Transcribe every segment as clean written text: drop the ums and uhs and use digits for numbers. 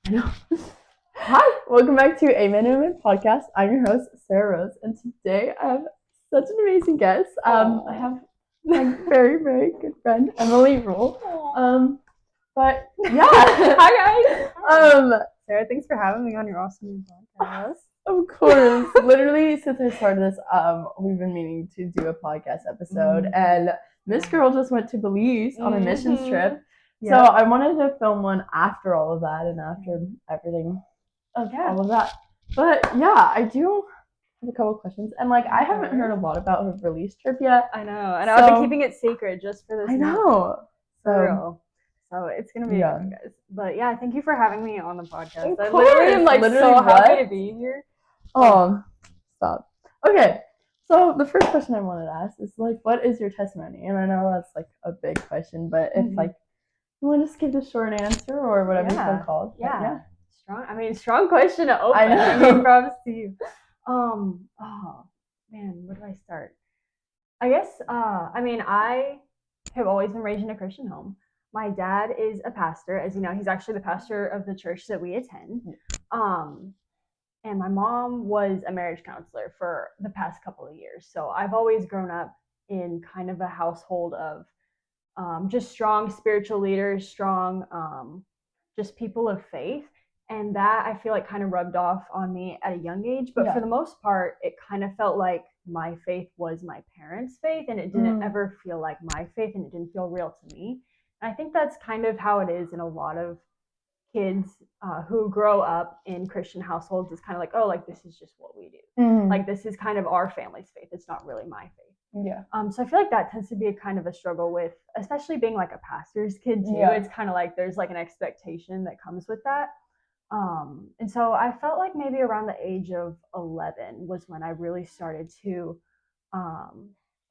I know. Hi, welcome back to A Man and Women podcast. I'm your host, Sara Rose, and today I have such an amazing guest. I have my very, very good friend, Emily Rule. But yeah, Hi guys. Sarah, thanks for having me on your awesome new podcast. Of course. Literally, since I started this, we've been meaning to do a podcast episode, and Miss Girl just went to Belize on a missions trip. Yep. So I wanted to film one after all of that and after everything of all of that. But yeah, I do have a couple questions, and like I haven't heard a lot about her Belize trip yet. I know, and I've been keeping it secret just for this. I know. For real. So it's gonna be fun, guys. But yeah, thank you for having me on the podcast. I literally am like so happy to be here. Oh, stop. Okay, so the first question I wanted to ask is like, what is your testimony? And I know that's like a big question, but if like you want to just give the short answer or whatever it's been called. Yeah. Strong question to open. I mean, props to you. Oh man, where do I start? I guess I have always been raised in a Christian home. My dad is a pastor, as you know. He's actually the pastor of the church that we attend. And my mom was a marriage counselor for the past couple of years. So I've always grown up in kind of a household of just strong spiritual leaders, strong just people of faith. And that I feel like kind of rubbed off on me at a young age. But for the most part, it kind of felt like my faith was my parents' faith, and it didn't ever feel like my faith, and it didn't feel real to me. And I think that's kind of how it is in a lot of kids who grow up in Christian households. It's kind of like, oh, like this is just what we do. Like this is kind of our family's faith. It's not really my faith. Yeah. So I feel like that tends to be a kind of a struggle with, especially being like a pastor's kid too. Yeah. It's kind of like there's like an expectation that comes with that. And so I felt like maybe around the age of 11 was when I really started to,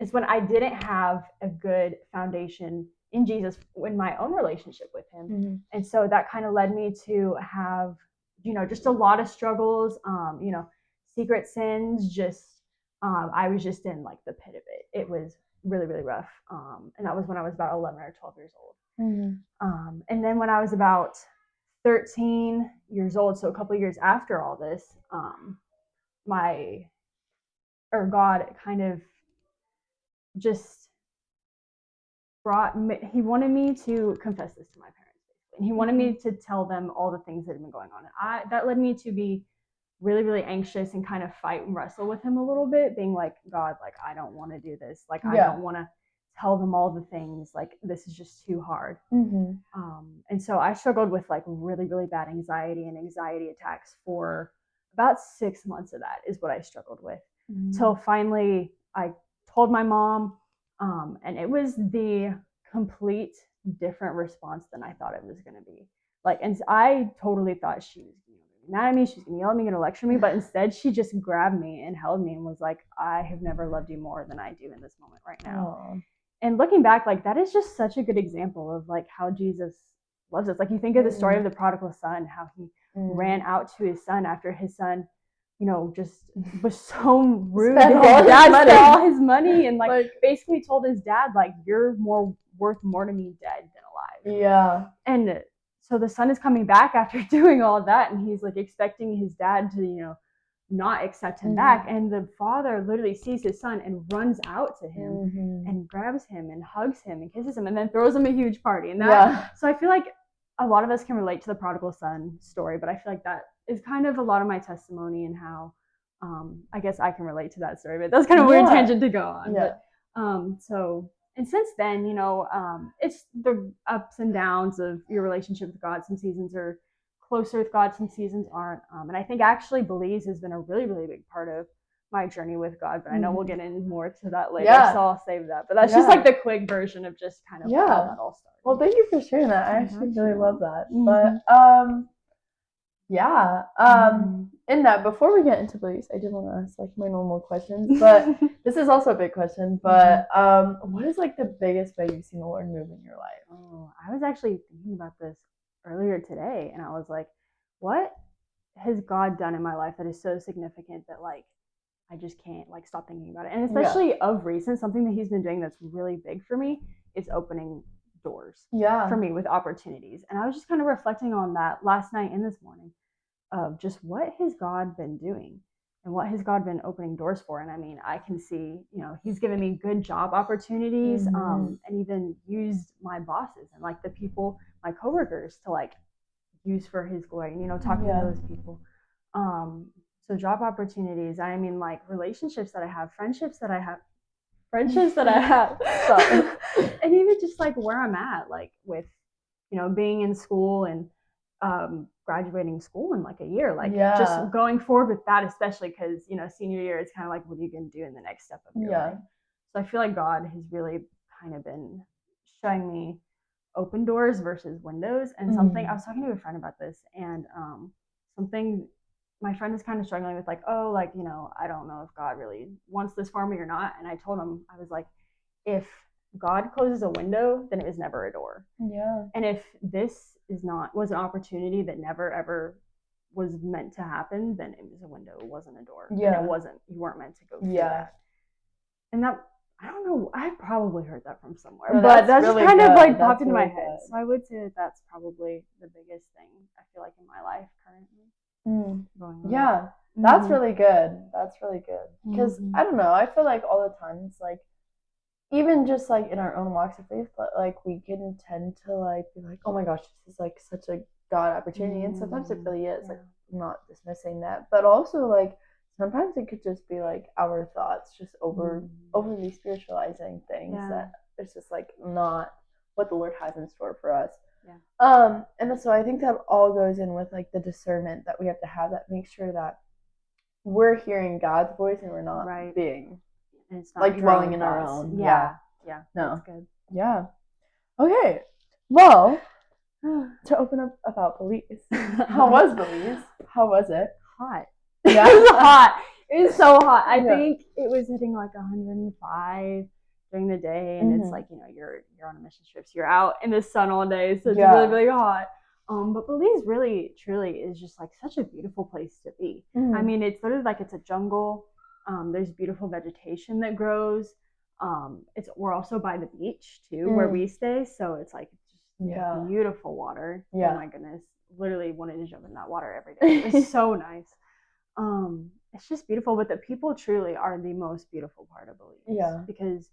is when I didn't have a good foundation in Jesus in my own relationship with him. And so that kind of led me to have, just a lot of struggles, secret sins, I was just in like the pit of it. It was really, really rough. And that was when I was about 11 or 12 years old. And then when I was about 13 years old, so a couple of years after all this, God kind of just he wanted me to confess this to my parents, and he wanted me to tell them all the things that had been going on. And that led me to be really, really anxious and kind of fight and wrestle with him a little bit, being like, God, like, I don't want to do this. Like, I don't want to tell them all the things. Like, this is just too hard. And so I struggled with like really, really bad anxiety and anxiety attacks for about 6 months of that is what I struggled with. Till finally I told my mom, and it was the complete different response than I thought it was going to be. Like, and I totally thought she was mad at me, she's gonna yell at me, gonna lecture me, but instead she just grabbed me and held me and was like, I have never loved you more than I do in this moment right now. Aww. And looking back, like that is just such a good example of like how Jesus loves us. Like you think of the story of the prodigal son, how he ran out to his son after his son, just was so rude. His dad spent all his money and like basically told his dad, like, you're worth more to me dead than alive. Yeah. And so the son is coming back after doing all of that, and he's like expecting his dad to, not accept him back. And the father literally sees his son and runs out to him and grabs him and hugs him and kisses him and then throws him a huge party. And so I feel like a lot of us can relate to the prodigal son story, but I feel like that is kind of a lot of my testimony and how I guess I can relate to that story. But that's kind of a weird tangent to go on. Yeah. But, and since then, it's the ups and downs of your relationship with God. Some seasons are closer with God, some seasons aren't. And I think actually Belize has been a really, really big part of my journey with God. But I know we'll get in more to that later, so I'll save that. But that's just like the quick version of just kind of how that all started. Well, thank you for sharing that. I actually really love that. But in that, before we get into Belize, I did want to ask like my normal questions, but this is also a big question. But what is like the biggest way you've seen the Lord move in your life? Oh, I was actually thinking about this earlier today, and I was like, what has God done in my life that is so significant that like I just can't like stop thinking about it? And especially of recent, something that he's been doing that's really big for me is opening doors Yeah. for me with opportunities. And I was just kind of reflecting on that last night and this morning of just what has God been doing and what has God been opening doors for. And I mean, I can see, you know, he's given me good job opportunities, and even used my bosses and like the people, my coworkers, to like use for his glory, and, you know, talking to those people. So job opportunities, I mean, like relationships that I have, friendships that I have, and even just like where I'm at, like with, you know, being in school and graduating school in like a year, like just going forward with that, especially because, you know, senior year, it's kind of like, what are you going to do in the next step of your life? So I feel like God has really kind of been showing me open doors versus windows. And something, I was talking to a friend about this, and something my friend is kind of struggling with, like, oh, like, you know, I don't know if God really wants this for me or not. And I told him, I was like, if God closes a window, then it was never a door. Yeah. And if this was an opportunity that never ever was meant to happen, then it was a window, it wasn't a door. Yeah. And you weren't meant to go through that. And that, I don't know, I probably heard that from somewhere, but that's really kind of like popped into my head. So I would say that that's probably the biggest thing I feel like in my life currently. Yeah, that's really good. That's really good. Because I don't know, I feel like all the time it's like, even just like in our own walks of faith, like we can tend to like be like, oh my gosh, this is like such a God opportunity, and sometimes it really is. Like, I'm not dismissing that, but also like sometimes it could just be like our thoughts just overly spiritualizing things that it's just like not what the Lord has in store for us. And so I think that all goes in with like the discernment that we have to have, that makes sure that we're hearing God's voice and we're not being like dwelling in our own. Yeah. No. That's good. Yeah. Okay. Well, to open up about Belize. How was Belize? How was it? Hot. Yeah. It was hot. It was so hot. I think it was hitting like 105 during the day, and it's like, you know, you're on a mission trip, so you're out in the sun all day, so it's really, really hot. But Belize really, truly is just like such a beautiful place to be. I mean, it's literally like it's a jungle. There's beautiful vegetation that grows. We're also by the beach too, where we stay, so it's like just beautiful water. Oh my goodness, literally wanted to jump in that water every day. It was so nice. It's just beautiful, but the people truly are the most beautiful part of Belize. Because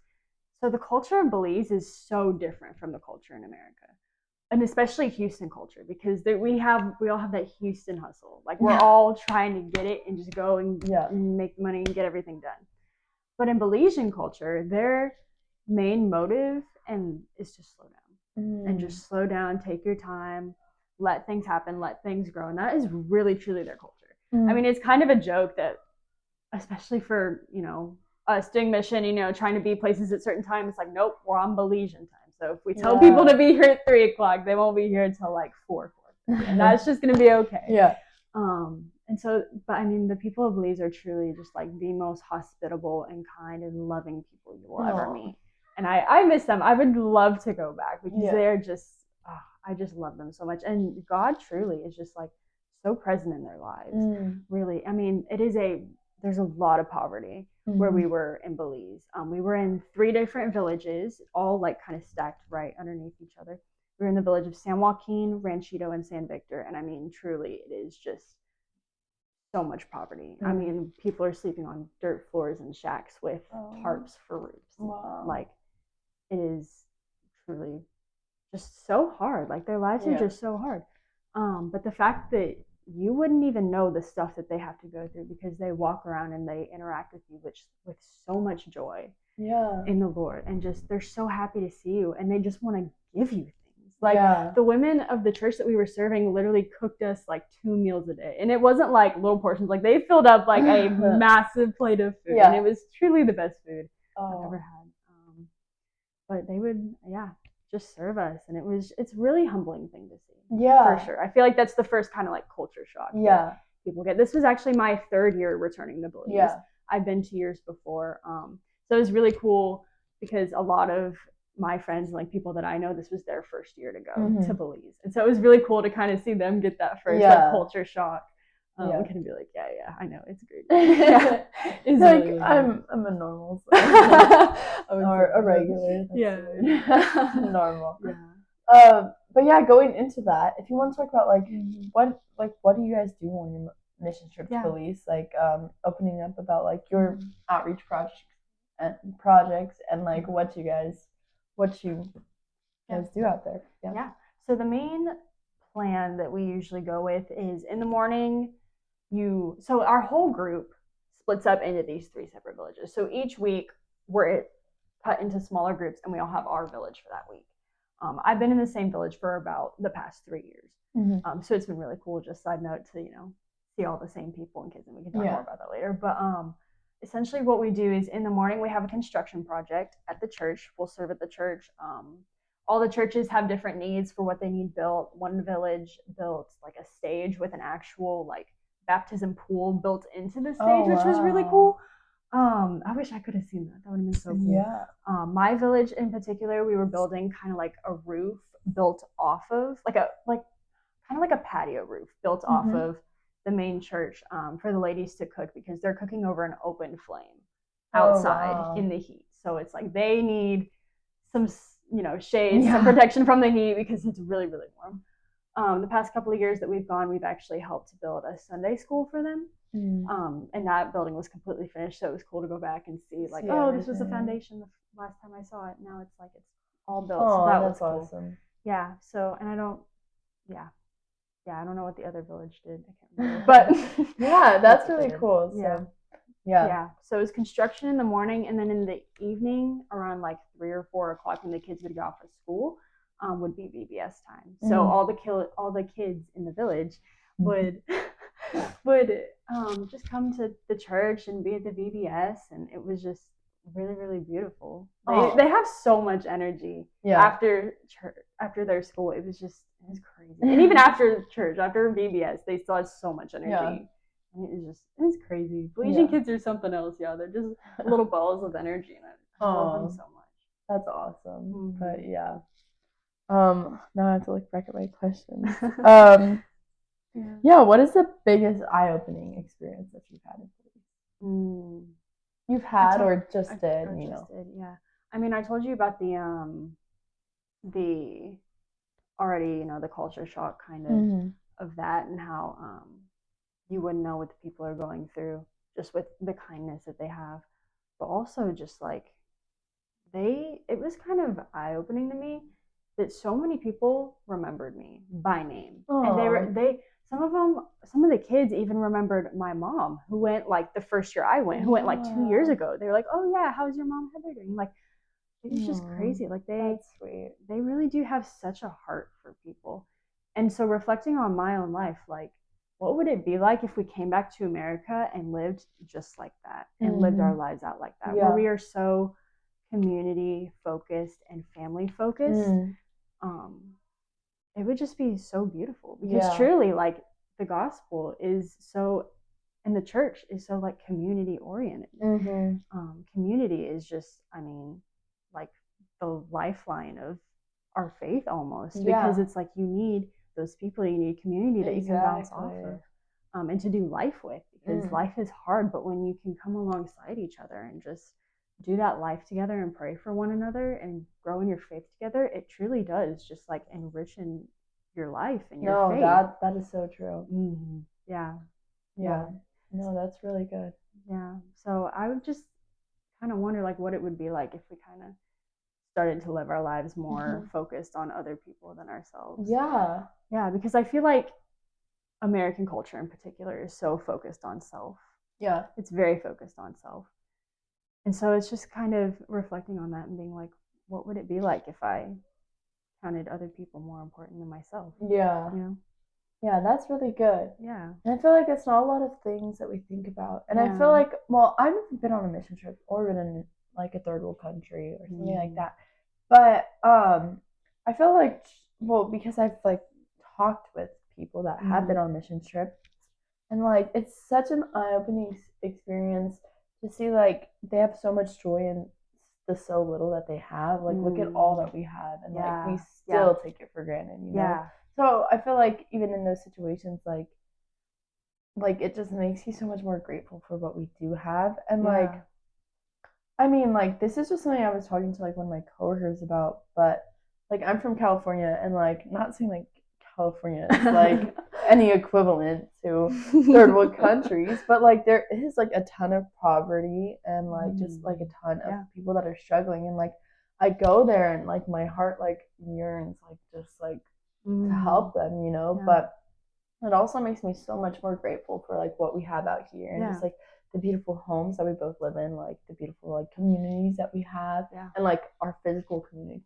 so the culture of Belize is so different from the culture in America, and especially Houston culture, because we all have that Houston hustle. Like, we're all trying to get it and just go and make money and get everything done. But in Belizean culture, their main motive is to slow down and just slow down, take your time, let things happen, let things grow, and that is really truly their culture. I mean, it's kind of a joke that, especially for, you know, us doing mission, you know, trying to be places at certain times, it's like, nope, we're on Belizean time. So if we tell people to be here at 3:00, they won't be here until like 4:00. And that's just going to be okay. And so, but I mean, the people of Belize are truly just like the most hospitable and kind and loving people you will ever meet. And I miss them. I would love to go back, because they're just, I just love them so much. And God truly is just like so present in their lives. Really. I mean, there's a lot of poverty where we were in Belize. We were in 3 different villages, all like kind of stacked right underneath each other. We were in the village of San Joaquin, Ranchito, and San Victor. And I mean, truly, it is just so much poverty. I mean, people are sleeping on dirt floors and shacks with tarps for roofs. Like, it is truly just so hard. Like, their lives are just so hard. But the fact that you wouldn't even know the stuff that they have to go through, because they walk around and they interact with you with so much joy in the Lord, and just they're so happy to see you, and they just want to give you things. Like, the women of the church that we were serving literally cooked us like 2 meals a day, and it wasn't like little portions. Like, they filled up like a massive plate of food, and it was truly the best food I've ever had. But they would just serve us, and it's really humbling thing to see. For sure. I feel like that's the first kind of like culture shock that people get. This was actually my 3rd year returning to Belize. I've been 2 years before. So it was really cool, because a lot of my friends and like people that I know, this was their first year to go to Belize. And so it was really cool to kind of see them get that first like culture shock. I'm gonna be like, yeah, I know, it's great. It's like really I'm a normal, so or a regular. Normal. Yeah. But yeah, going into that, if you want to talk about what do you guys do on your mission trip to Belize? Like opening up about like your outreach projects and like what you guys do out there. Yeah. So the main plan that we usually go with is in the morning. So our whole group splits up into these 3 separate villages. So each week we're cut into smaller groups, and we all have our village for that week. I've been in the same village for about the past 3 years, so it's been really cool. Just side note to see all the same people and kids, and we can talk more about that later. But essentially, what we do is in the morning we have a construction project at the church. We'll serve at the church. All the churches have different needs for what they need built. One village built like a stage with an actual like baptism pool built into the stage, which was really cool. I wish I could have seen that. That would have been so cool. Yeah. My village in particular, we were building kind of like a roof built off of kind of like a patio roof built off of the main church for the ladies to cook, because they're cooking over an open flame outside in the heat. So it's like they need some shade, some protection from the heat, because it's really, really warm. The past couple of years that we've gone, we've actually helped to build a Sunday school for them. And that building was completely finished, so it was cool to go back and see like, this was the foundation the last time I saw it. Now it's like it's all built. So that was cool. Awesome. Yeah. So, and I don't know what the other village did. I can't remember. But yeah, that's really cool. So, yeah. So it was construction in the morning, and then in the evening, around like 3 or 4 o'clock, when the kids would get off of school, would be VBS time. So all the kids in the village would just come to the church and be at the VBS, and it was just really, really beautiful. They have so much energy after church, after their school. It was crazy. And even after church, after VBS, they still had so much energy. And it's crazy. Belizean kids are something else. Yeah, they're just little balls of energy, and I love them so much. That's awesome. But yeah. Now I have to look back at my questions. What is the biggest eye-opening experience that you've had in Belize? You've had or just did, Yeah. I mean, I told you about the already, the culture shock kind of that, and how you wouldn't know what the people are going through just with the kindness that they have, but also just like it was kind of eye-opening to me that so many people remembered me by name. And some of the kids even remembered my mom, who went like the first year I went, who went like 2 years ago. They were like, oh yeah, how's your mom Heather doing? Like, it was just crazy. Like that's sweet. They really do have such a heart for people. And so reflecting on my own life, like, what would it be like if we came back to America and lived just like that, and lived our lives out like that, where we are so community focused and family focused? It would just be so beautiful, because truly, like, the gospel is so, and the church is so like community oriented. Community is just, I mean, like the lifeline of our faith almost, because it's like you need those people, you need community that you can bounce off of, and to do life with, because life is hard, but when you can come alongside each other and just do that life together and pray for one another and grow in your faith together, it truly does just like enrich in your life and your faith. That is so true. Yeah. No, that's really good. Yeah. So I would just kind of wonder like what it would be like if we kind of started to live our lives more focused on other people than ourselves. Yeah, because I feel like American culture in particular is so focused on self. It's very focused on self. And so it's just kind of reflecting on that and being like, what would it be like if I counted other people more important than myself? Yeah, that's really good. Yeah. And I feel like it's not a lot of things that we think about. And I feel like, well, I've never been on a mission trip or been in like a third world country or something like that. But I feel like, well, because I've like talked with people that have been on mission trips, and like it's such an eye-opening experience to see like they have so much joy in the so little that they have. Like look at all that we have, and like we still take it for granted, you know? So I feel like even in those situations, like like it just makes you so much more grateful for what we do have. And Yeah. like, I mean, like this is just something I was talking to like one of my coworkers about, but like I'm from California, and like not saying like California is like any equivalent to third world countries, but like there is like a ton of poverty and like just like a ton of people that are struggling, and like I go there and like my heart like yearns like just like to help them, you know, but it also makes me so much more grateful for like what we have out here, and just like the beautiful homes that we both live in, like the beautiful like communities that we have, and like our physical communities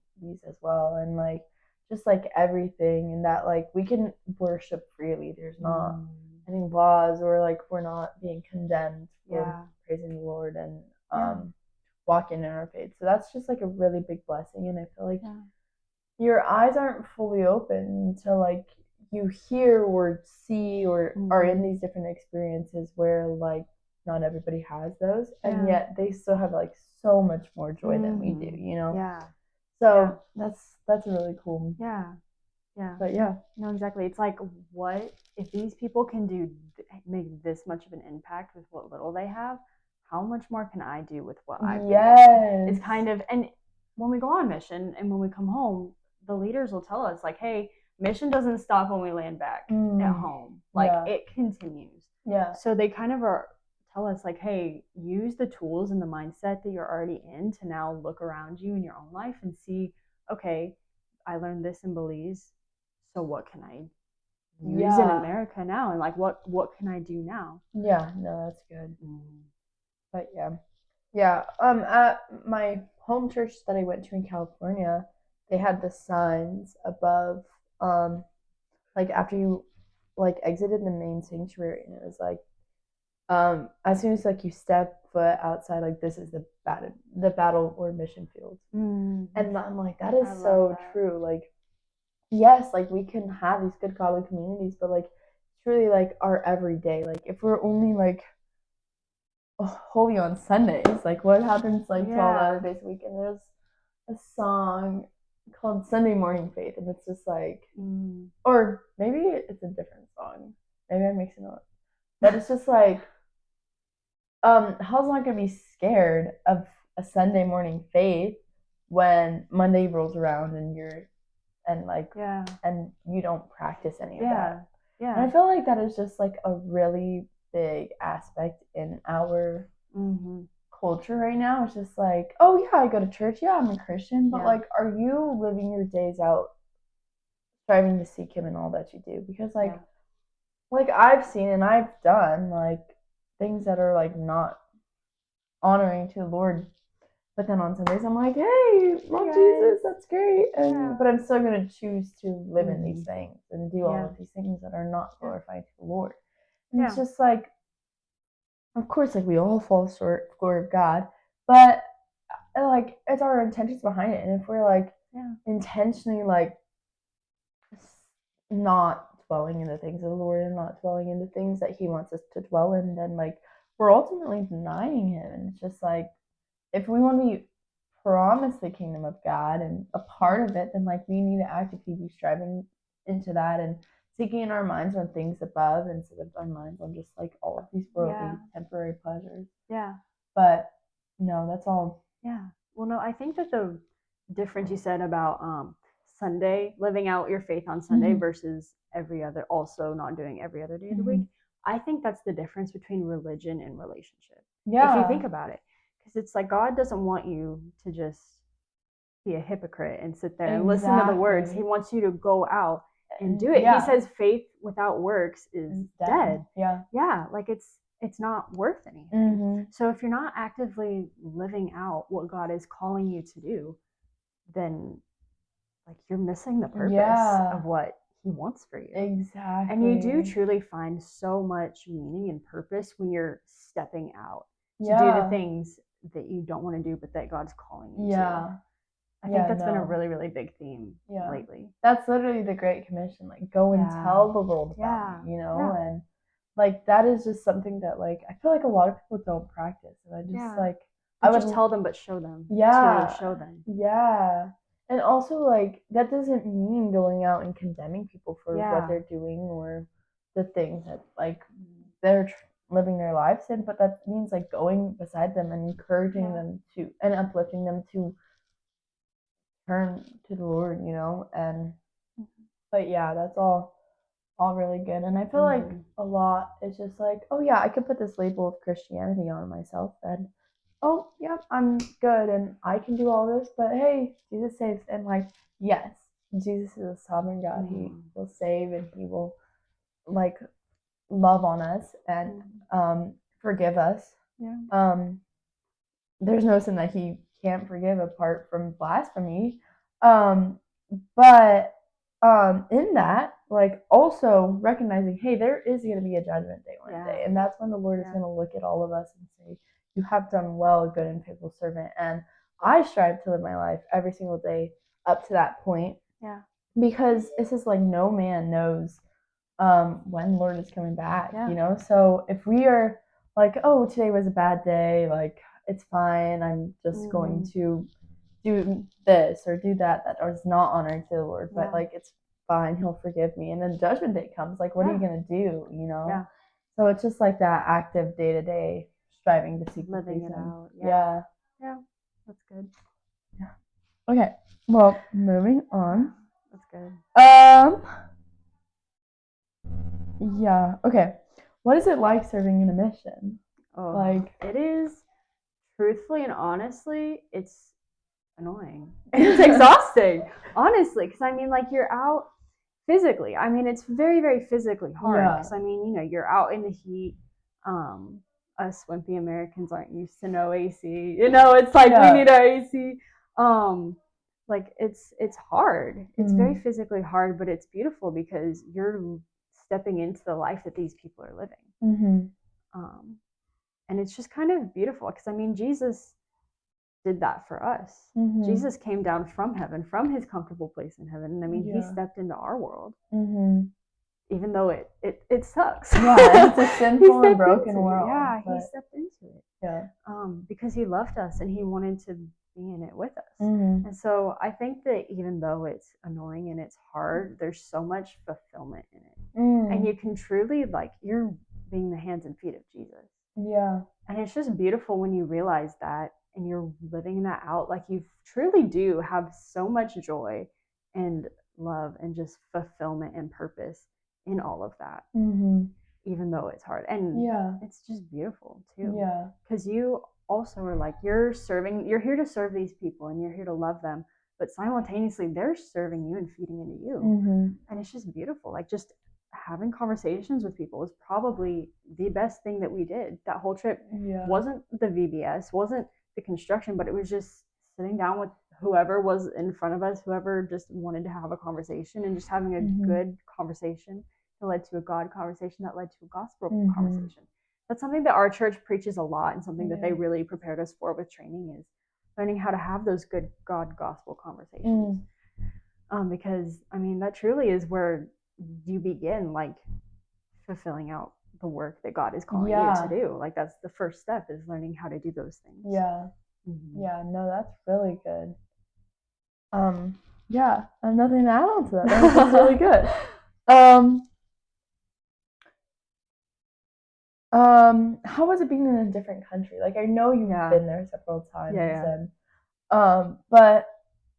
as well, and like just like everything, and that like we can worship freely. There's not any laws, or like we're not being condemned for praising the Lord and walking in our faith. So that's just like a really big blessing, and I feel like your eyes aren't fully open until like you hear or see or are in these different experiences where like not everybody has those, and yet they still have like so much more joy than we do, you know. So that's really cool. But no, exactly. It's like, what if these people can make this much of an impact with what little they have, how much more can I do with what I've been given? It's kind of, and when we go on mission and when we come home, the leaders will tell us like, hey, mission doesn't stop when we land back at home. Like it continues. So they kind of tell us like, hey, use the tools and the mindset that you're already in to now look around you in your own life and see, okay, I learned this in Belize, so what can I use in America now, and like what can I do now? No, that's good. But at my home church that I went to in California, they had the signs above, like after you like exited the main sanctuary, and it was like, as soon as like you step foot outside, like this is the battle or mission field. And I'm like, that is so true. Like, yes, like we can have these good godly communities, but like truly like our everyday, like if we're only like holy on Sundays, like what happens like 12 other days a week? And there's a song called Sunday Morning Faith, and it's just like, or maybe it's a different song, maybe I'm mixing it up, but it's just like, how's not gonna be scared of a Sunday morning faith when Monday rolls around and and you don't practice any of that. And I feel like that is just like a really big aspect in our culture right now. It's just like, oh yeah, I go to church, yeah, I'm a Christian, but like, are you living your days out striving to seek Him in all that you do? Because like I've seen and I've done like things that are like not honoring to the Lord, but then on Sundays I'm like, hey, love Jesus, that's great, and but I'm still gonna choose to live in these things and do all of these things that are not glorifying to the Lord. And it's just like, of course, like we all fall short of the glory of God, but like it's our intentions behind it, and if we're like intentionally like not dwelling in the things of the Lord and not dwelling in the things that He wants us to dwell in, then like we're ultimately denying Him. And it's just like, if we want to be promised the kingdom of God and a part of it, then like we need to actively be striving into that and seeking our minds on things above instead of our minds on just like all of these worldly temporary pleasures. But no, that's all. Well, no, I think that the difference you said about Sunday, living out your faith on Sunday versus every other, also not doing every other day of the week, I think that's the difference between religion and relationship. If you think about it, because it's like God doesn't want you to just be a hypocrite and sit there and listen to the words. He wants you to go out and do it. He says faith without works is dead. Like it's not worth anything. So if you're not actively living out what God is calling you to do, then like you're missing the purpose of what He wants for you. Exactly. And you do truly find so much meaning and purpose when you're stepping out to do the things that you don't want to do, but that God's calling you to. I think that's been a really, really big theme lately. That's literally the Great Commission. Like, go and tell the world about me, you know? And like, that is just something that like, I feel like a lot of people don't practice. And I just like, I would just tell them, but show them. Show them. And also like, that doesn't mean going out and condemning people for what they're doing or the things that like they're living their lives in, but that means like going beside them and encouraging them to and uplifting them to turn to the Lord, and but yeah, that's all really good. And I feel like a lot is just like, oh yeah, I could put this label of Christianity on myself and oh yeah, I'm good and I can do all this, but hey, Jesus saves. And like, yes, Jesus is a sovereign God. He will save and he will like love on us and forgive us. There's no sin that he can't forgive apart from blasphemy. But in that, like also recognizing, hey, there is going to be a judgment day one day, and that's when the Lord is going to look at all of us and say, "You have done well, good and faithful servant." And I strive to live my life every single day up to that point. Yeah. Because it's just like no man knows when Lord is coming back. So if we are like, oh, today was a bad day, like it's fine, I'm just going to do this or do that is not honoring to the Lord, but like it's fine, he'll forgive me. And then judgment day comes, like what are you gonna do, So it's just like that active day-to-day striving to seek living it out. Yeah, that's good. Okay, well, moving on. That's good. Yeah, okay, what is it like serving in a mission? Like it is, truthfully and honestly, it's annoying. It's exhausting, honestly, because I mean, like, you're out physically. I mean, it's very, very physically hard because I mean, you're out in the heat. Us wimpy Americans aren't used to no AC. It's like we need our AC. Like it's hard. It's very physically hard, but it's beautiful because you're stepping into the life that these people are living. And it's just kind of beautiful because I mean, Jesus did that for us. Jesus came down from heaven, from his comfortable place in heaven, and I mean, he stepped into our world, even though it sucks. Yeah, it's a sinful and broken world. Yeah, he stepped into it. Yeah, because he loved us and he wanted to be in it with us. And so I think that even though it's annoying and it's hard, there's so much fulfillment in it, and you can truly like you're being the hands and feet of Jesus. Yeah, and it's just beautiful when you realize that. And you're living that out, like you truly do have so much joy and love and just fulfillment and purpose in all of that, even though it's hard. And it's just beautiful too. Yeah, because you also are like you're here to serve these people and you're here to love them, but simultaneously they're serving you and feeding into you. And it's just beautiful. Like just having conversations with people is probably the best thing that we did. That whole trip wasn't the VBS, wasn't the construction, but it was just sitting down with whoever was in front of us, whoever just wanted to have a conversation and just having a good conversation that led to a God conversation that led to a gospel conversation. That's something that our church preaches a lot and something that they really prepared us for with training is learning how to have those good God gospel conversations. Because I mean, that truly is where you begin like fulfilling out the work that God is calling you to do. Like that's the first step is learning how to do those things. Yeah. Yeah, no, that's really good. Yeah, I have nothing to add on to that. That was really good. How was it being in a different country? Like I know you've been there several times and but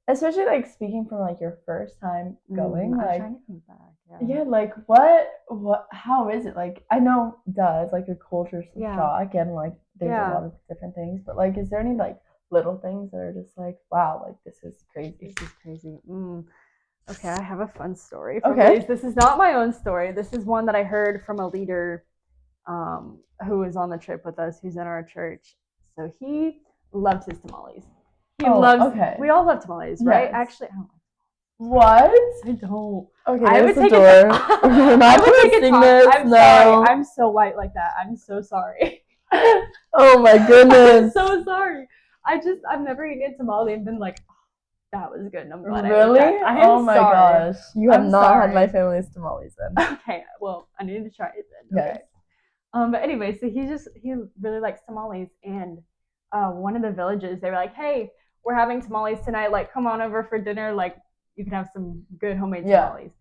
especially like speaking from like your first time going, like trying to think back. Like what how is it? Like I know it's like a culture shock and like there's a lot of different things, but like is there any like little things that are just like wow, like this is crazy. Okay, I have a fun story from Belize. This is not my own story. This is one that I heard from a leader who was on the trip with us, who's in our church. So he loves his tamales. We all love tamales, right? Yes. Actually, I don't like what? I don't. Okay, I would take it. We're not posting this. I'm sorry. I'm so white like that. I'm so sorry. Oh my goodness. I'm so sorry. I've never eaten a tamale and been like, oh, that was good. And I'm glad I ate that. I am oh my gosh. You have not had my family's tamales then. Okay, well, I need to try it then. Okay. Yes. But anyway, so he really likes tamales, and one of the villages, they were like, hey, we're having tamales tonight, like come on over for dinner, like you can have some good homemade tamales.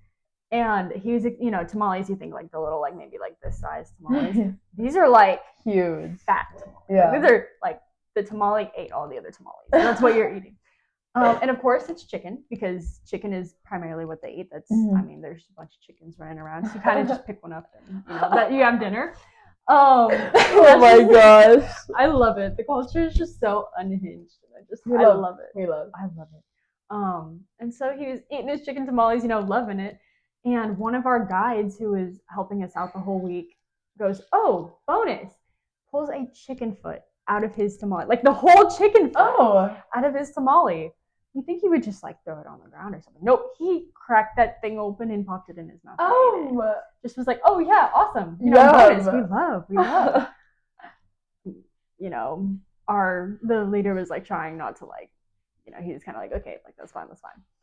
And he was, tamales, you think like the little, like maybe like this size tamales. These are like huge. Fat tamales. Yeah. Like, these are like the tamale ate all the other tamales. That's what you're eating. And of course it's chicken, because chicken is primarily what they eat. That's I mean, there's a bunch of chickens running around, so you kind of just pick one up and that you have dinner. Oh my gosh, I love it. The culture is just so unhinged, and I love it. I love it. And so he was eating his chicken tamales, loving it. And one of our guides, who was helping us out the whole week, goes, "Oh, bonus!" Pulls a chicken foot out of his tamale, like the whole chicken foot out of his tamale. You think he would just like throw it on the ground or something? Nope, he cracked that thing open and popped it in his mouth. Just was like, "Oh yeah, awesome! Bonus. We love." The leader was like trying not to like, he was kind of like, "Okay, like that's fine."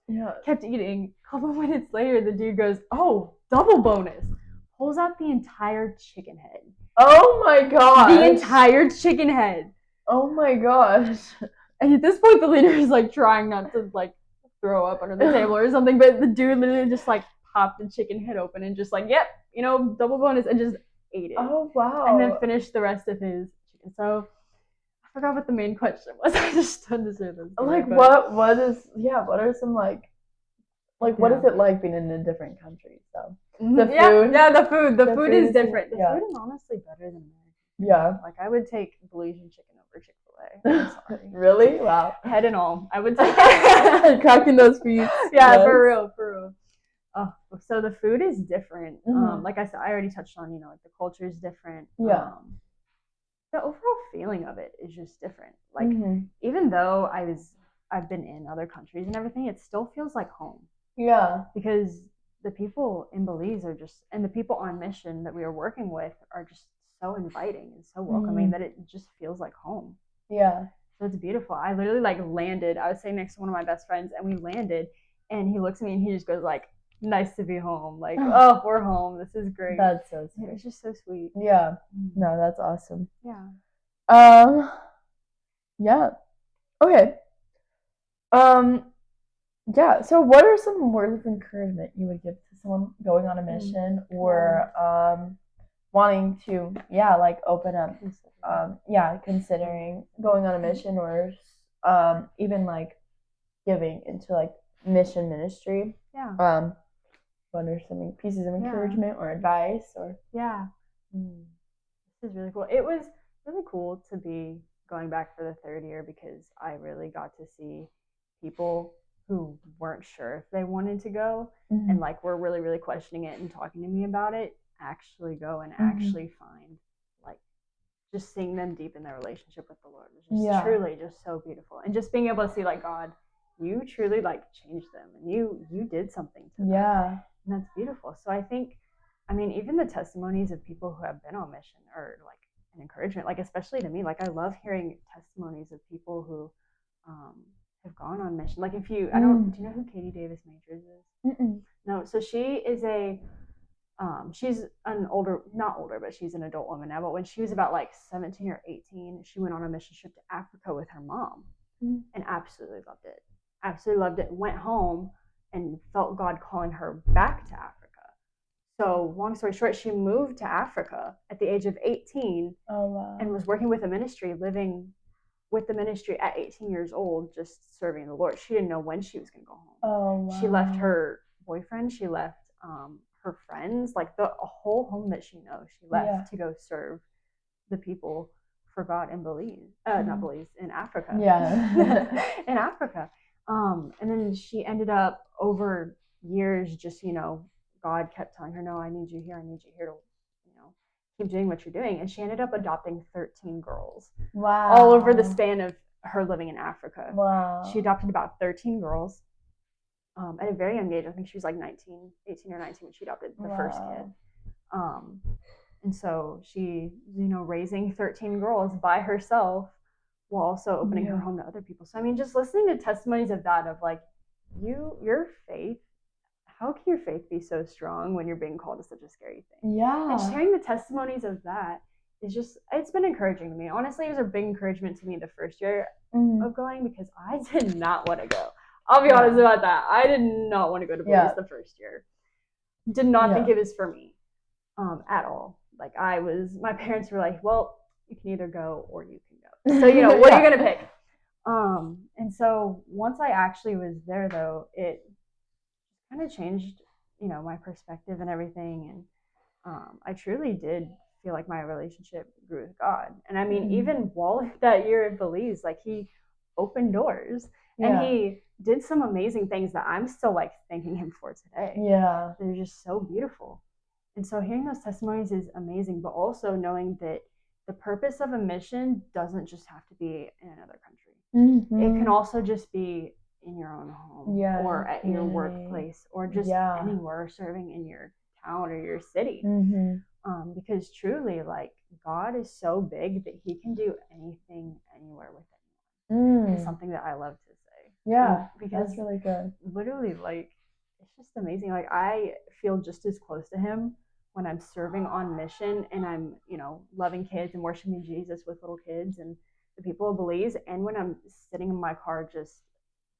Yeah. Kept eating. A couple minutes later, the dude goes, "Oh, double bonus!" Pulls out the entire chicken head. Oh my gosh! The entire chicken head. Oh my gosh! And at this point, the leader is like trying not to like throw up under the table or something, but the dude literally just like popped the chicken head open and just like, "Yep, double bonus," and just ate it. Oh wow! And then finished the rest of his chicken. So I forgot what the main question was. I just stood to say this. Like what are some like what is it like being in a different country? So the food. Yeah, the food is different. The food is honestly better than American. Yeah. Like I would take Belizean chicken over Chick-fil-A. Sorry. Really? Wow. Head and all. I would take it. Cracking those feet. Yeah, yes. For real. Oh, so the food is different. Like I said, I already touched on, like the culture is different. Yeah. The overall feeling of it is just different. Like even though I've been in other countries and everything, it still feels like home. Yeah. Because the people in Belize and the people on mission that we are working with are just so inviting and so welcoming that it just feels like home. Yeah. So it's beautiful. I literally like landed. I was sitting next to one of my best friends, and we landed, and he looks at me and he just goes like, "Nice to be home." Like, "Oh, we're home. This is great." That's so sweet. It's just so sweet. Yeah. No, that's awesome. Yeah. Yeah. Okay. Yeah, so what are some words of encouragement you would give to someone going on a mission or wanting to open up considering going on a mission or even like giving into like mission ministry? Yeah. What are some pieces of encouragement or advice or This is really cool. It was really cool to be going back for the third year, because I really got to see people who weren't sure if they wanted to go and like were really, really questioning it and talking to me about it, actually go and actually find, like, just seeing them deepen their relationship with the Lord was just truly just so beautiful. And just being able to see, like, God, you truly like changed them and you did something to them. Yeah. And that's beautiful. So I think, even the testimonies of people who have been on mission are like an encouragement, like especially to me. Like I love hearing testimonies of people who have gone on mission. Like if you, do you know who Katie Davis Majors is? No. So she is she's an not older, but she's an adult woman now. But when she was about like 17 or 18, she went on a mission trip to Africa with her mom and absolutely loved it. Absolutely loved it. Went home and felt God calling her back to Africa. So long story short, she moved to Africa at the age of 18 and was working with a ministry, living with the ministry at 18 years old, just serving the Lord. She didn't know when she was going to go home. She left her boyfriend. She left her friends, like a whole home that she knows. She left to go serve the people for God in Belize. Not Belize, in Africa. Yeah. In Africa. And then she ended up over years just, God kept telling her, "No, I need you here. I need you here to, keep doing what you're doing." And she ended up adopting 13 girls. Wow. All over the span of her living in Africa. Wow. She adopted about 13 girls at a very young age. I think she was like 18 or 19 when she adopted the first kid. And so she, raising 13 girls by herself while also opening her home to other people. So, just listening to testimonies of that, of like, your faith, how can your faith be so strong when you're being called to such a scary thing? Yeah. And sharing the testimonies of that is just, it's been encouraging to me. Honestly, it was a big encouragement to me the first year of going, because I did not want to go. I'll be honest about that. I did not want to go to Belize the first year. did not think it was for me at all. Like my parents were like, well, you can either go or you can go. So, what are you going to pick? And so once I actually was there, though, it kind of changed, my perspective and everything. And I truly did feel like my relationship grew with God. And I mean, even while that year in Belize, like he opened doors and he did some amazing things that I'm still like thanking him for today. Yeah. They're just so beautiful. And so hearing those testimonies is amazing, but also knowing that the purpose of a mission doesn't just have to be in another country. It can also just be in your own home or at your workplace or just anywhere serving in your town or your city. Because truly, like, God is so big that he can do anything anywhere with anyone. It's something that I love to say. Yeah, because that's really good. Literally, like, it's just amazing. Like, I feel just as close to him when I'm serving on mission and I'm, loving kids and worshiping Jesus with little kids and the people of Belize, and when I'm sitting in my car just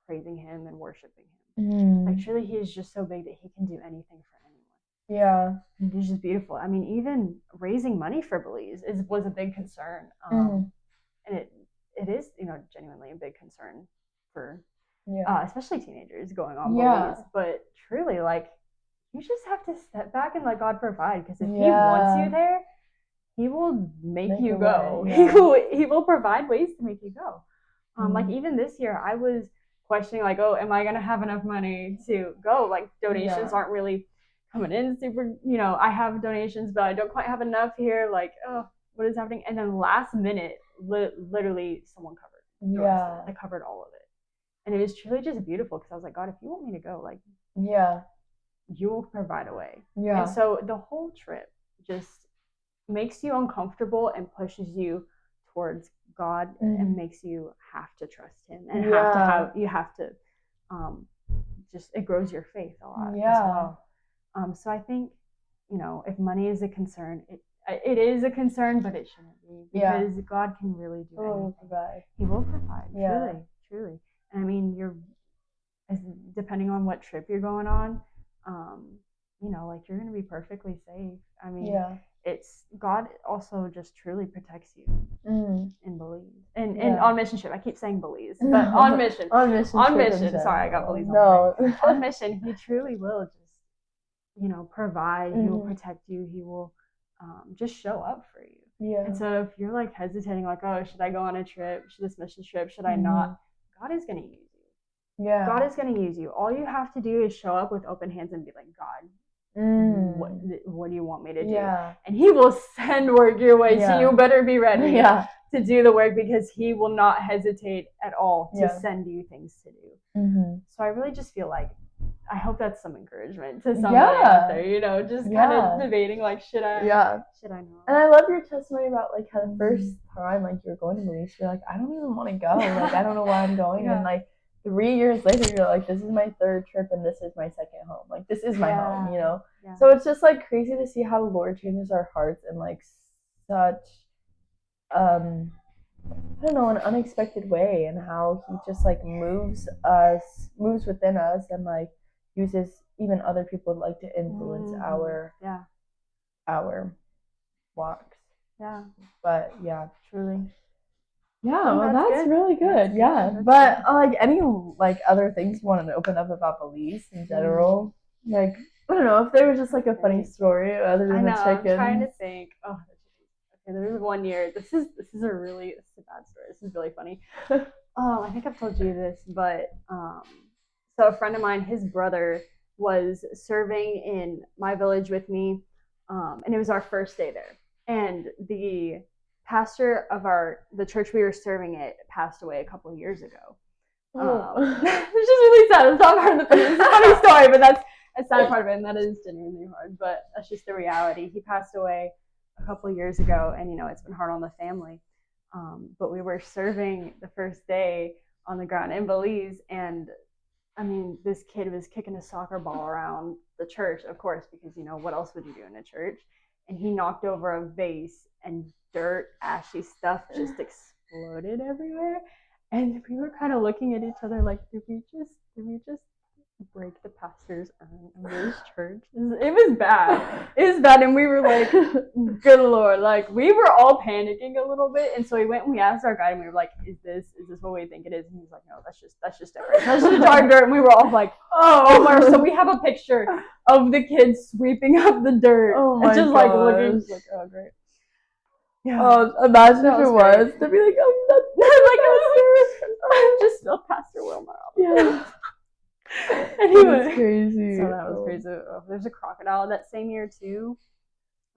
praising him and worshiping him. Like, truly, he is just so big that he can do anything for anyone. Yeah. And it's just beautiful. I mean, even raising money for Belize was a big concern. And it is, genuinely a big concern for especially teenagers going on Belize. But truly, like, you just have to step back and let God provide, because if he wants you there, he will make you go. He will provide ways to make you go. Like, even this year, I was questioning, like, oh, am I going to have enough money to go? Like, donations aren't really coming in super, I have donations, but I don't quite have enough here. Like, oh, what is happening? And then last minute, literally someone covered the rest of it. They covered all of it. And it was truly just beautiful, because I was like, God, if you want me to go, like, you will provide a way. And so the whole trip just makes you uncomfortable and pushes you towards God and makes you have to trust him and just, it grows your faith a lot as well. So I think, if money is a concern, it is a concern, but it shouldn't be, because God can really do anything. He will provide, truly. And I mean, depending on what trip you're going on, like, you're going to be perfectly safe. I mean, it's God also just truly protects you in Belize and on mission trip. I keep saying Belize, but on mission. on mission. Sorry, I got Belize. On mission, he truly will just, provide. He will protect you. He will just show up for you. And so if you're like hesitating, like, oh, should I go on a trip? Should this mission trip? Should I not? God is going to use you. God is going to use you. All you have to do is show up with open hands and be like, God, what do you want me to do? And he will send work your way, so you better be ready to do the work, because he will not hesitate at all to send you things to do. So I really just feel like, I hope that's some encouragement to somebody out there, just kind of debating, like, should I not? And I love your testimony about, like, how the first time, like, you were going to Belize, you're like, I don't even want to go. Like, I don't know why I'm going. And, like, 3 years later, you're like, this is my third trip and this is my second home. Like, this is my home, So it's just, like, crazy to see how the Lord changes our hearts in, like, such, I don't know, an unexpected way, and how he just, like, moves within us, and, like, uses even other people, like, to influence our walks. But, truly. Well, that's really good. But like, any, like, other things you want to open up about Belize in general? Like, I don't know if there was just, like, a funny story other than the chicken. I'm trying to think. Oh, okay. There was one year. This is a bad story. This is really funny. I think I've told you this, but so a friend of mine, his brother was serving in my village with me, and it was our first day there, and the pastor of the church we were serving at passed away a couple of years ago. Which is really sad. It's not part of the funny. It's a funny story, but that's a sad part of it, and that is genuinely hard. But that's just the reality. He passed away a couple of years ago, and it's been hard on the family. But we were serving the first day on the ground in Belize, and I mean, this kid was kicking a soccer ball around the church, of course, because what else would you do in a church? And he knocked over a vase, and dirt, ashy stuff just exploded everywhere. And we were kind of looking at each other like, did we just break the pastor's urn of this church. It was bad. It was bad, and we were like, good Lord, like we were all panicking a little bit. And so we went and we asked our guide, and we were like, is this what we think it is? And he was like, no, that's just dirt. That's just dark dirt. And we were all like, oh my. So we have a picture of the kids sweeping up the dirt. Oh my just gosh. like looking, like, oh great. Yeah. Imagine if it was. They'd be like, oh, I'm just spilled Pastor Wilmer. Yeah. Anyway, that's crazy. So that was crazy. Oh, there's a crocodile that same year too.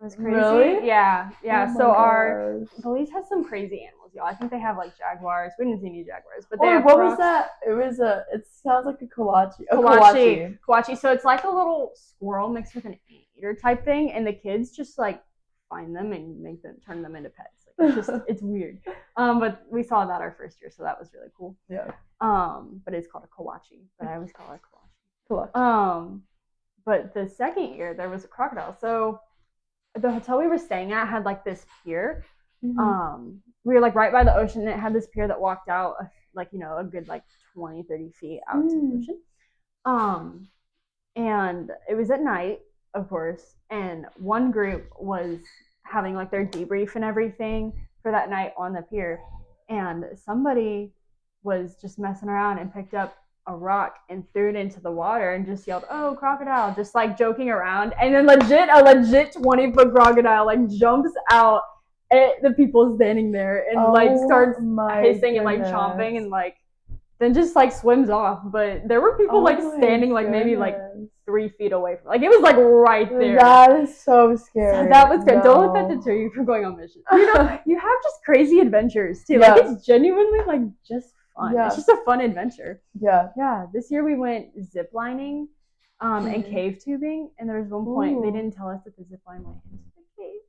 It was crazy. Really? Yeah. Oh so our Belize has some crazy animals, y'all. I think they have like jaguars. We didn't see any jaguars, but they have what was that? It sounds like a kolache. Kolache. So it's like a little squirrel mixed with an anteater type thing, and the kids just like find them and turn them into pets. Like, it's weird. But we saw that our first year, so that was really cool. Yeah. But it's called a kawachi, but I always call it kolache. But the second year there was a crocodile. So the hotel we were staying at had like this pier. Mm-hmm. We were like right by the ocean, and it had this pier that walked out like, you know, a good like 20-30 feet out to the ocean. And it was at night, of course, and one group was having like their debrief and everything for that night on the pier, and somebody was just messing around and picked up a rock and threw it into the water and just yelled, "Oh, crocodile," just like joking around. And then a legit 20-foot crocodile like jumps out at the people standing there and like starts hissing and like chomping and like then just like swims off. But there were people like standing like maybe like 3 feet away from, like, it was like right there. That is so scary. So that was good. No. Don't let that deter you from going on missions. You know, you have just crazy adventures too. Like, it's genuinely like just fun. It's just a fun adventure. Yeah. This year we went zip lining and cave tubing, and there was one point they didn't tell us that the zip line went into the cave.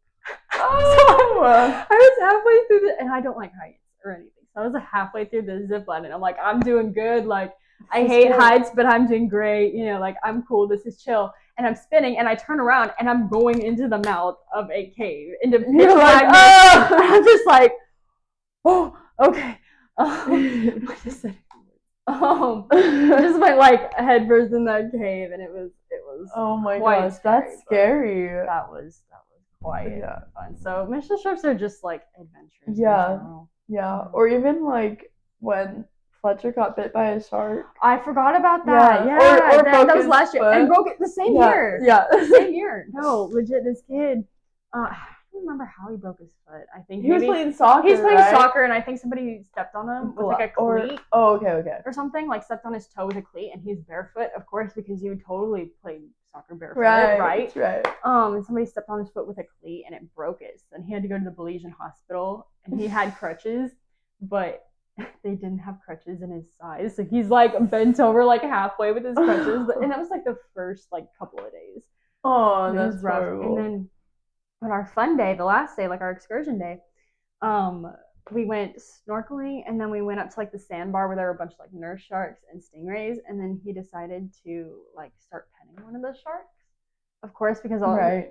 So I was halfway through and I don't like heights or anything. So I was halfway through the zip line, and I'm like, I'm doing good. Like, I hate heights, but I'm doing great. You know, like, I'm cool. This is chill. And I'm spinning, and I turn around, and I'm going into the mouth of a cave. Into pitch black. I'm just like, oh, okay. Just went like head first in that cave, and it was. Oh my gosh, that's scary. That was quite fun. So mission trips are just like adventures. Yeah, or even like when Fletcher got bit by a shark. I forgot about that. Yeah, or that was last year. And broke it the same year. Yeah. The same year. No, legit, this kid, I don't remember how he broke his foot. I think he was playing soccer. He's playing soccer, and I think somebody stepped on him with like a cleat. Okay. Or something, like stepped on his toe with a cleat, and he's barefoot, of course, because you would totally play soccer barefoot, right? Right. And somebody stepped on his foot with a cleat, and it broke it. And he had to go to the Belizean hospital, and he had crutches, but they didn't have crutches in his size, so he's like bent over like halfway with his crutches, and that was like the first like couple of days. Oh, that's rough. And then on our fun day, the last day, like our excursion day, we went snorkeling, and then we went up to like the sandbar where there were a bunch of like nurse sharks and stingrays, and then he decided to like start petting one of the sharks, of course, because guys are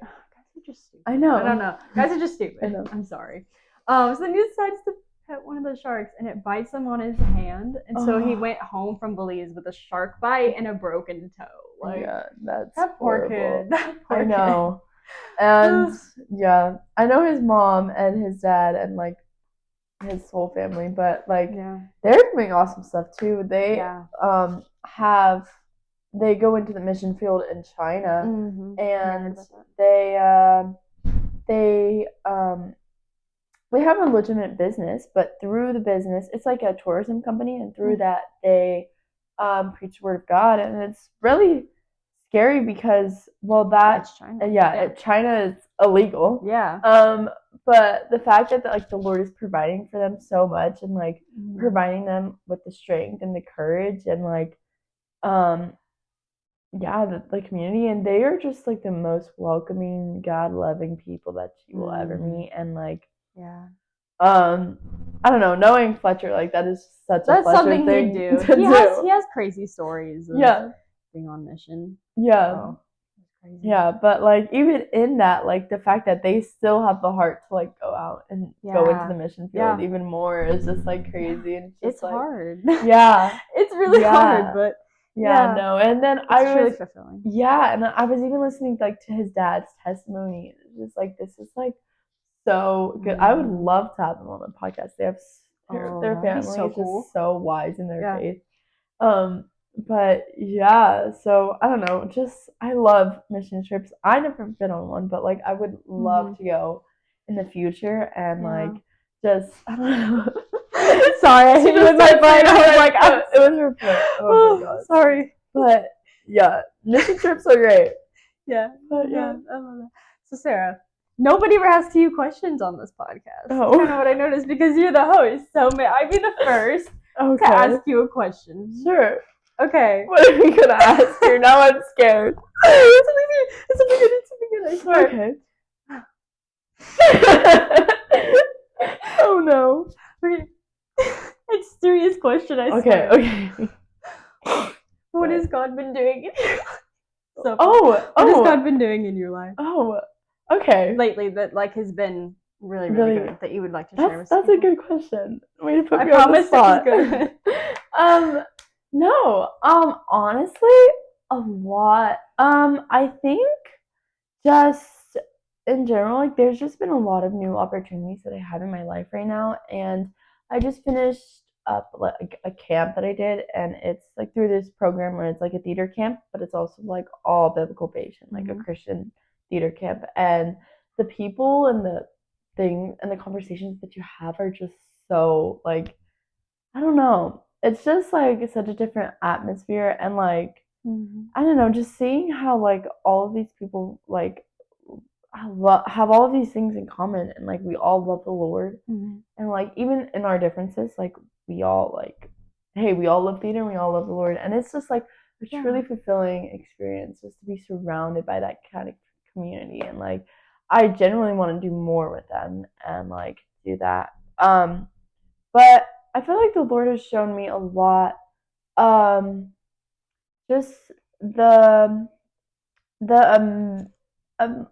just stupid. I don't know. Guys are just stupid. I know. I'm sorry. So then he decides to pet one of the sharks, and it bites him on his hand, and so he went home from Belize with a shark bite and a broken toe. Like, that's that poor kid. I know. And I know his mom and his dad and like his whole family, but like they're doing awesome stuff too. They they go into the mission field in China, and they have a legitimate business, but through the business, it's like a tourism company, and through that they preach the word of God, and it's really scary because that's China. China is illegal. But the fact that like the Lord is providing for them so much, and like providing them with the strength and the courage, and like the community, and they are just like the most welcoming, God loving people that you will ever meet, and like I don't know, knowing Fletcher, like that is such a Fletcher something thing he'd do. He has crazy stories of being on mission. But like even in that, like the fact that they still have the heart to like go out and go into the mission field even more is just like crazy, and it's hard. It's really hard, but Yeah, no. And then it's really fulfilling. Yeah, and I was even listening like to his dad's testimony. It's just like this is like so good. I would love to have them on the podcast. They have their family is just so wise in their faith. But yeah, so I don't know. Just I love mission trips. I never been on one, but like I would love to go in the future and like just I don't know. Sorry, I hit you with my foot. I was like, it was her foot. Oh my god. Sorry. But yeah, mission trips are great. Yeah, but yeah, I love that. So Sarah, nobody ever asks you questions on this podcast. That's kind of what I noticed because you're the host. So I'd be the first to ask you a question. Sure. Okay. What are we gonna ask you? Now I'm scared. It's something good. I swear. Okay. Oh no. Okay. It's a serious question, I swear. Okay. What has God been doing in your life? So what has God been doing in your life? Oh, okay. Lately that like has been really good that you would like to share with us. That's a good question. Way to put me on the spot. It was good. No. Honestly, a lot. I think just in general, like there's just been a lot of new opportunities that I have in my life right now, and I just finished up like a camp that I did, and it's like through this program where it's like a theater camp, but it's also like all biblical based and like a Christian theater camp, and the people and the thing and the conversations that you have are just so like I don't know. It's just like such a different atmosphere and like I don't know, just seeing how like all of these people like have all of these things in common and like we all love the Lord and like even in our differences like we all like hey we all love theater and we all love the Lord and it's just like a truly fulfilling experience just to be surrounded by that kind of community and like I genuinely want to do more with them and like do that but I feel like the Lord has shown me a lot just the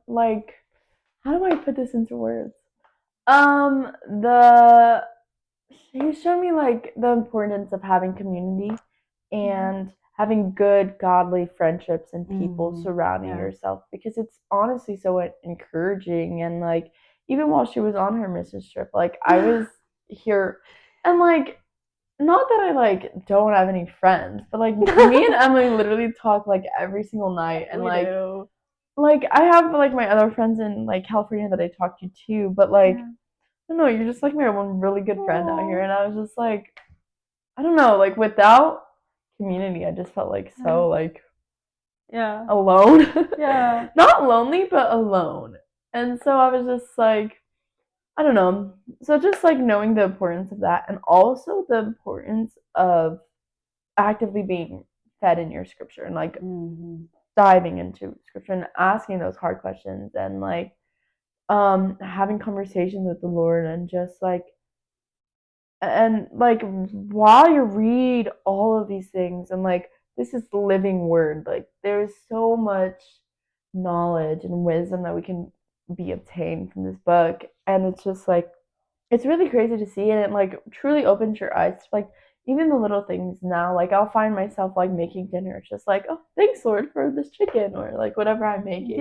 like how do I put this into words? The he showed me like the importance of having community and having good godly friendships and people surrounding yourself because it's honestly so encouraging and like even while she was on her mission trip like I was here and like not that I like don't have any friends but like me and Emily literally talk like every single night and like I have like my other friends in like California that I talk to too but like I don't know, you're just like my one really good friend out here. And I was just like, I don't know, like without community, I just felt like so like alone. Not lonely, but alone. And so I was just like, I don't know. So just like knowing the importance of that and also the importance of actively being fed in your scripture and like diving into scripture and asking those hard questions and like having conversations with the Lord and just like while you read all of these things and like this is the living word like there's so much knowledge and wisdom that we can be obtained from this book and it's just like it's really crazy to see and it like truly opens your eyes to like even the little things now like I'll find myself like making dinner it's just like oh thanks Lord for this chicken or like whatever I'm making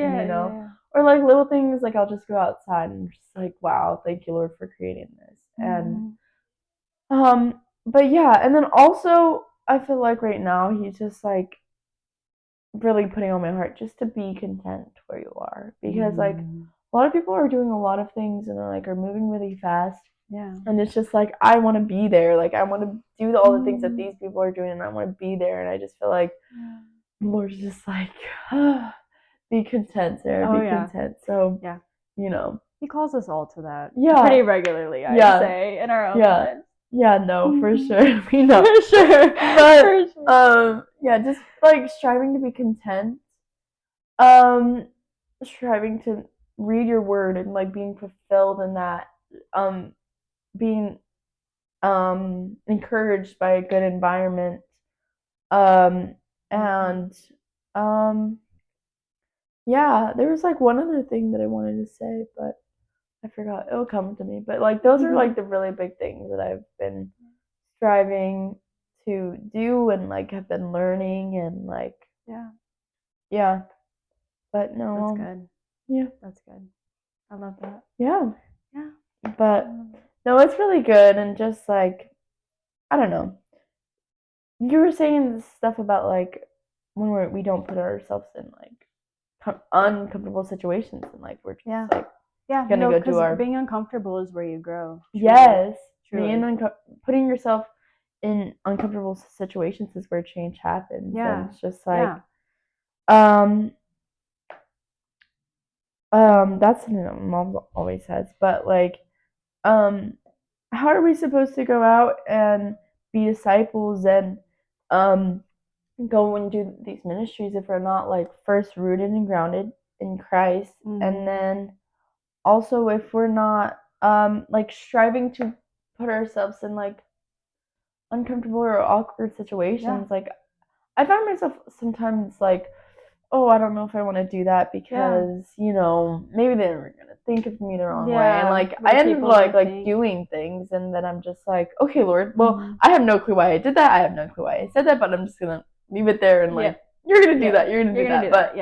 or like little things like I'll just go outside and just like wow thank you Lord for creating this and but yeah, and then also I feel like right now he's just like really putting on my heart just to be content where you are because like a lot of people are doing a lot of things and are moving really fast. Yeah. And it's just like I want to be there. Like I want to do all the things that these people are doing and I want to be there and I just feel like the Lord's just like be content, Sarah, be content. So you know. He calls us all to that. Yeah. Pretty regularly, I'd say, in our own lives. Yeah, no, for sure. We know. For sure. But for sure. yeah, just like striving to be content. Striving to read your word and like being fulfilled in that. Being encouraged by a good environment. And yeah, there was like one other thing that I wanted to say, but I forgot. It'll come to me. But like those are like the really big things that I've been striving to do and like have been learning and like yeah. But no, that's good. Yeah, that's good. I love that. Yeah, Yeah, but no, it's really good and just like I don't know. You were saying this stuff about like when we don't put ourselves in like uncomfortable situations and like we're just like gonna go do our being uncomfortable is where you grow. Truly. Yes, Truly. putting yourself in uncomfortable situations is where change happens. Yeah, and it's just like that's something that mom always says. But like how are we supposed to go out and be disciples and go and do these ministries if we're not like first rooted and grounded in Christ, and then also if we're not like striving to put ourselves in like uncomfortable or awkward situations. Like I find myself sometimes like, oh, I don't know if I want to do that because you know maybe they were gonna think of me the wrong way, and like I end up like doing things, and then I'm just like, okay, Lord, well, I have no clue why I did that. I have no clue why I said that, but I'm just gonna leave it there and like you're gonna do that. You're gonna do that. But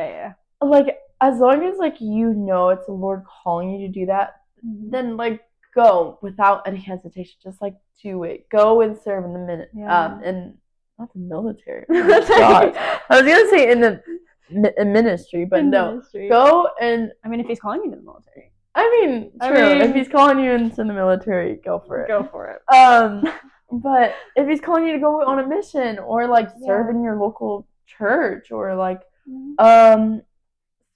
like as long as like you know it's the Lord calling you to do that, then like go without any hesitation. Just like do it. Go and serve in the minute. And not the military. Oh God. I was gonna say in the ministry, but no. Go and I mean, if he's calling you to the military. I mean, true. If he's calling you into the military, go for it. Go for it. But if he's calling you to go on a mission or like serve in your local church or like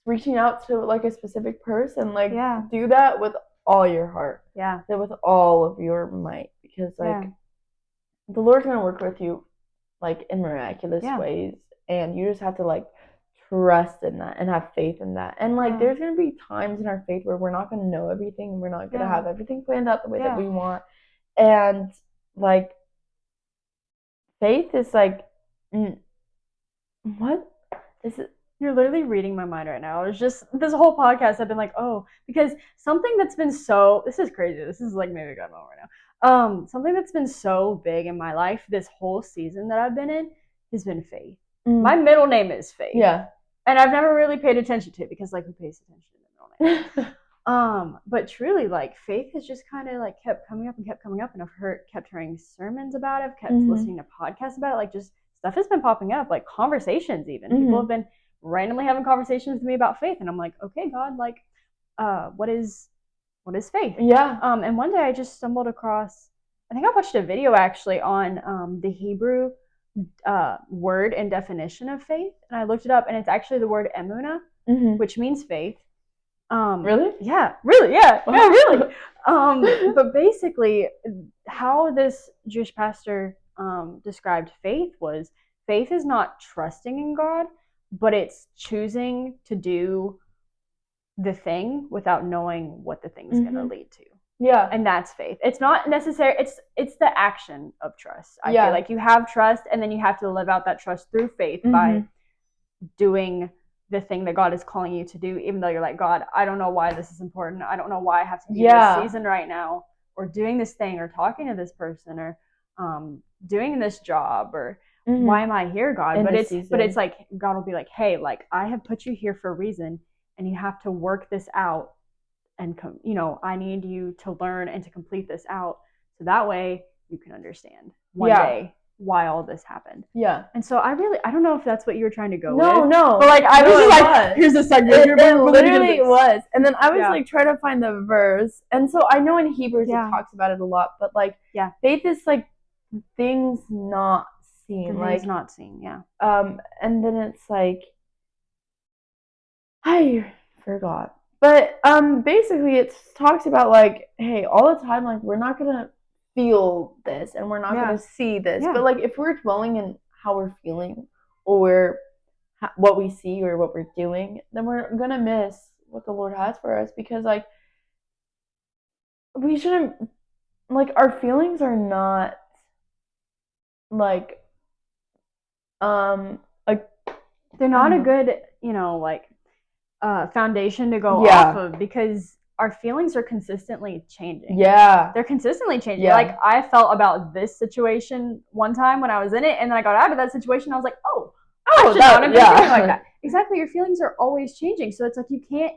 reaching out to like a specific person, like do that with all your heart. Yeah. Do it with all of your might, because like the Lord's gonna work with you like in miraculous ways, and you just have to like trust in that and have faith in that. And like there's gonna be times in our faith where we're not gonna know everything and we're not gonna have everything planned out the way that we want. And like faith is like what is it? You're literally reading my mind right now. It's just this whole podcast I've been like, oh, because something that's been so, this is crazy. This is like maybe God moment right now. Something that's been so big in my life this whole season that I've been in has been Faith. My middle name is Faith. Yeah. And I've never really paid attention to it because like who pays attention to the middle name? But truly like Faith has just kind of like kept coming up, and I've kept hearing sermons about it, kept listening to podcasts about it, like just stuff has been popping up, like conversations even. People have been randomly having conversations with me about faith, and I'm like, okay, God, like what is faith? And one day I just stumbled across, I think I watched a video actually on the Hebrew word and definition of faith, and I looked it up, and it's actually the word emunah, which means faith. Really? Yeah, really, yeah, yeah, really. But basically how this Jewish pastor described faith was, faith is not trusting in God, but it's choosing to do the thing without knowing what the thing's going to lead to. Yeah. And that's faith. It's not necessary. It's the action of trust. I feel like you have trust, and then you have to live out that trust through faith by doing the thing that God is calling you to do, even though you're like, God, I don't know why this is important. I don't know why I have to be in this season right now, or doing this thing, or talking to this person, or doing this job, or why am I here, God? But it's like God will be like, hey, like I have put you here for a reason, and you have to work this out, and I need you to learn and to complete this out, so that way you can understand one day why all this happened. Yeah. And so I don't know if that's what you were trying to go with. No. But like I was just like, here's the segment. It literally was. And then I was like trying to find the verse. And so I know in Hebrews it talks about it a lot, but like faith is like things not seen. Things not seen, and then it's like I forgot. But basically it talks about like, hey, all the time, like we're not gonna feel this and we're not gonna see this. But like if we're dwelling in how we're feeling or what we see or what we're doing, then we're gonna miss what the Lord has for us, because like we shouldn't, like our feelings are not like they're not a good, like foundation to go off of, because our feelings are consistently changing. Yeah. They're consistently changing. Yeah. Like, I felt about this situation one time when I was in it, and then I got out of that situation, I was like, I should not have been feeling like that. Exactly. Your feelings are always changing. So it's like you can't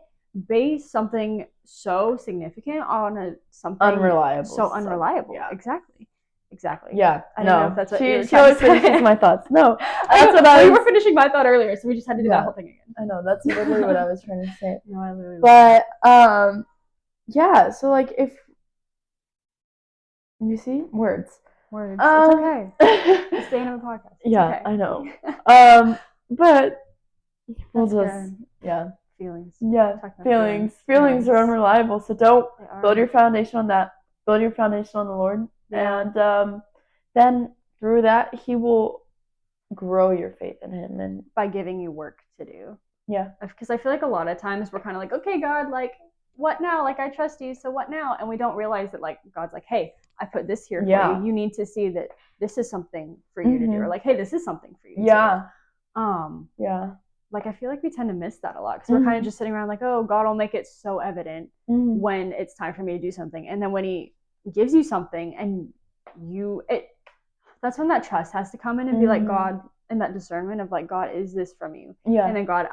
base something so significant on something unreliable. So unreliable. Yeah. Exactly. Yeah. I don't know if that's what she always finishes my thoughts. No, that's what we were finishing my thought earlier, so we just had to do that whole thing again. I know, that's literally what I was trying to say. No, I literally. But yeah. So like, if you see words, it's okay. It's the end of the podcast. It's okay. I know. But we'll just feelings. Yeah, feelings are unreliable. So don't build your foundation on that. Build your foundation on the Lord, and then through that, He will grow your faith in Him, and by giving you work to do. Yeah, because I feel like a lot of times we're kind of like, okay, God, like, what now? Like, I trust you, so what now? And we don't realize that, like, God's like, hey, I put this here for you. You need to see that this is something for you to do, or like, hey, this is something for you to do. Like, I feel like we tend to miss that a lot because we're kind of just sitting around like, oh, God will make it so evident when it's time for me to do something. And then when He gives you something and that's when that trust has to come in and be like, God, and that discernment of like, God, is this from you? Yeah. And then, God,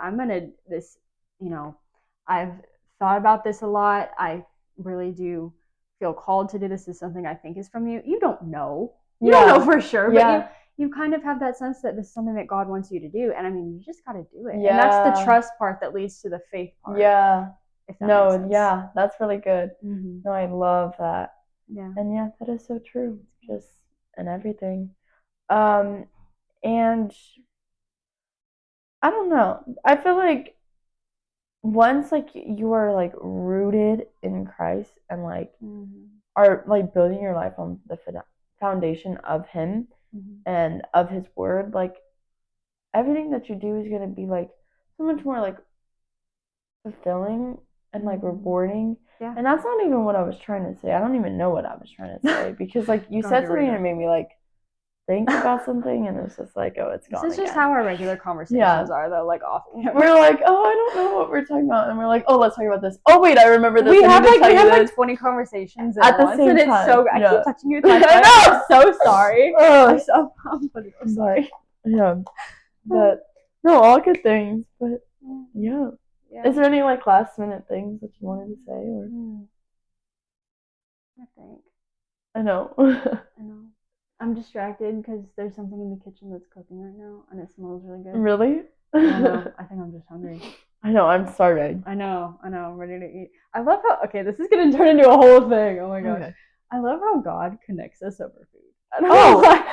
I've thought about this a lot. I really do feel called to do this. Is something I think is from you. You don't know. You don't know for sure, but you kind of have that sense that this is something that God wants you to do. And I mean, you just got to do it. Yeah. And that's the trust part that leads to the faith part. Yeah. That's really good. No, I love that. Yeah. And that is so true. Just in everything. And I don't know. I feel like once like you are like rooted in Christ and like are like building your life on the foundation of Him and of His word, like everything that you do is going to be like so much more like fulfilling and like rewarding. Yeah. And that's not even what I was trying to say. I don't even know what I was trying to say because like you said something that made me like think about something and it's just like, oh, it's gone. This is just how our regular conversations are though, like often. We're like, oh, I don't know what we're talking about, and we're like, oh, let's talk about this. Oh wait, I remember this. We have like 20 conversations at the same time. It's so I keep touching you with my phone. I'm so sorry. I'm sorry. Yeah. But no, all good things. But yeah. Is there any like last minute things that you wanted to say or? I think. I know. I'm distracted because there's something in the kitchen that's cooking right now, and it smells really good. Really? I think I'm just hungry. I know, I'm starving. I know, I'm ready to eat. I love how, this is going to turn into a whole thing. Oh my gosh. Okay. I love how God connects us over food.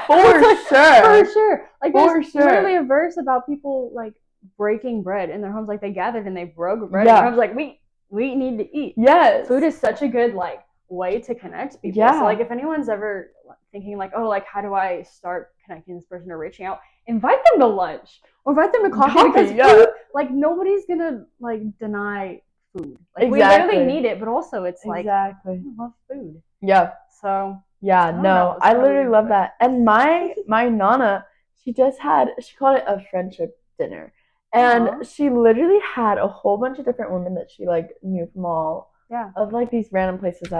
For sure. Like, there's literally a verse about people, like, breaking bread in their homes. Like, they gathered and they broke bread in their homes. Like, we need to eat. Yes. Food is such a good, like, way to connect people. Yeah. So, like, if anyone's ever thinking like, oh, like, how do I start connecting this person or reaching out, invite them to lunch or invite them to coffee because food, like, nobody's gonna like deny food. Like, we literally need it, but also it's like, I love food. Yeah. So I literally love that. And my Nana, she called it a friendship dinner, and she literally had a whole bunch of different women that she like knew from all of like these random places